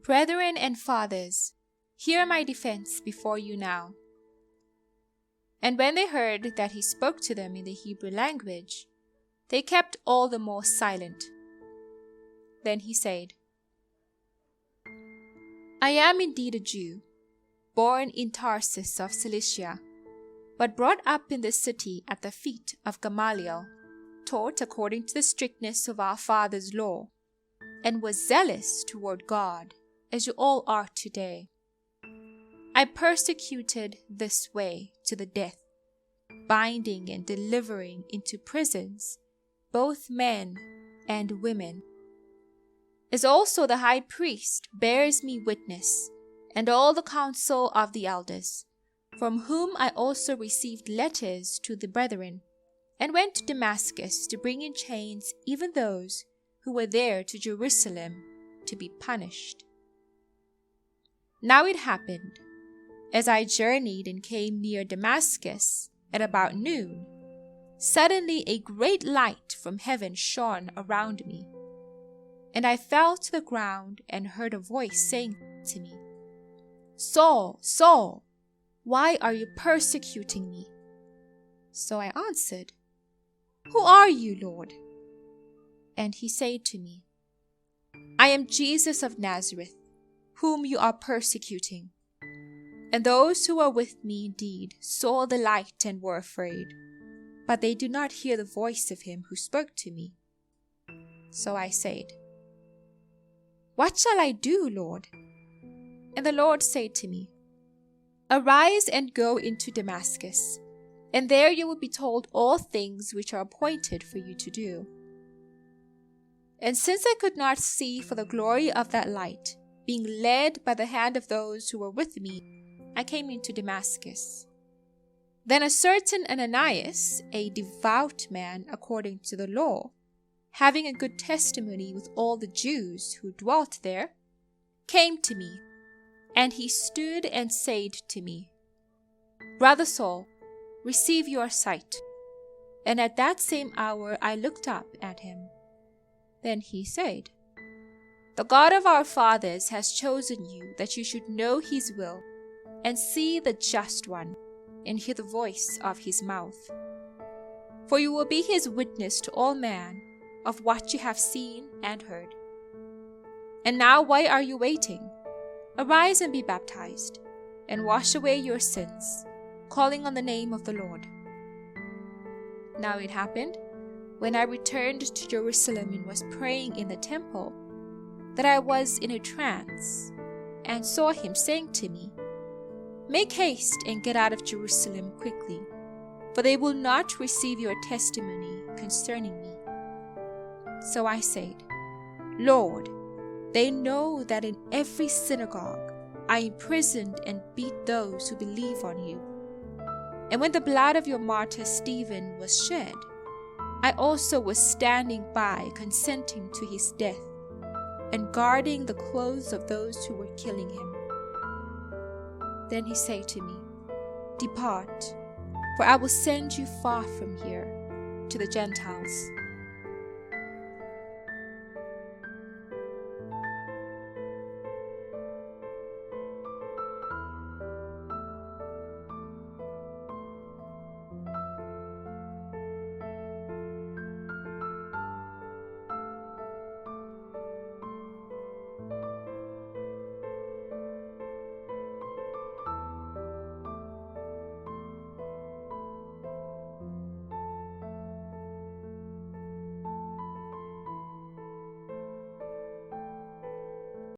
Brethren and fathers, hear my defense before you now." And when they heard that he spoke to them in the Hebrew language, they kept all the more silent. Then he said, "I am indeed a Jew, born in Tarsus of Cilicia, but brought up in this city at the feet of Gamaliel, taught according to the strictness of our fathers' law, and was zealous toward God, as you all are today. I persecuted this way to the death, binding and delivering into prisons both men and women. As also the high priest bears me witness, and all the council of the elders, from whom I also received letters to the brethren, and went to Damascus to bring in chains even those who were there to Jerusalem to be punished. Now it happened, as I journeyed and came near Damascus at about noon, suddenly a great light from heaven shone around me, and I fell to the ground and heard a voice saying to me, 'Saul, Saul, why are you persecuting me?' So I answered, 'Who are you, Lord?' And he said to me, 'I am Jesus of Nazareth, whom you are persecuting.' And those who were with me indeed saw the light and were afraid, but they did not hear the voice of him who spoke to me. So I said, 'What shall I do, Lord?' And the Lord said to me, 'Arise and go into Damascus, and there you will be told all things which are appointed for you to do.' And since I could not see for the glory of that light, being led by the hand of those who were with me, I came into Damascus. Then a certain Ananias, a devout man according to the law, having a good testimony with all the Jews who dwelt there, came to me, and he stood and said to me, 'Brother Saul, receive your sight.' And at that same hour I looked up at him. Then he said, 'The God of our fathers has chosen you that you should know his will, and see the Just One, and hear the voice of his mouth. For you will be his witness to all men of what you have seen and heard. And now why are you waiting? Arise and be baptized, and wash away your sins, calling on the name of the Lord.' Now it happened, when I returned to Jerusalem and was praying in the temple, that I was in a trance, and saw him saying to me, 'Make haste and get out of Jerusalem quickly, for they will not receive your testimony concerning me.' So I said, 'Lord, they know that in every synagogue I imprisoned and beat those who believe on you. And when the blood of your martyr Stephen was shed, I also was standing by consenting to his death, and guarding the clothes of those who were killing him.' Then he said to me, 'Depart, for I will send you far from here to the Gentiles.'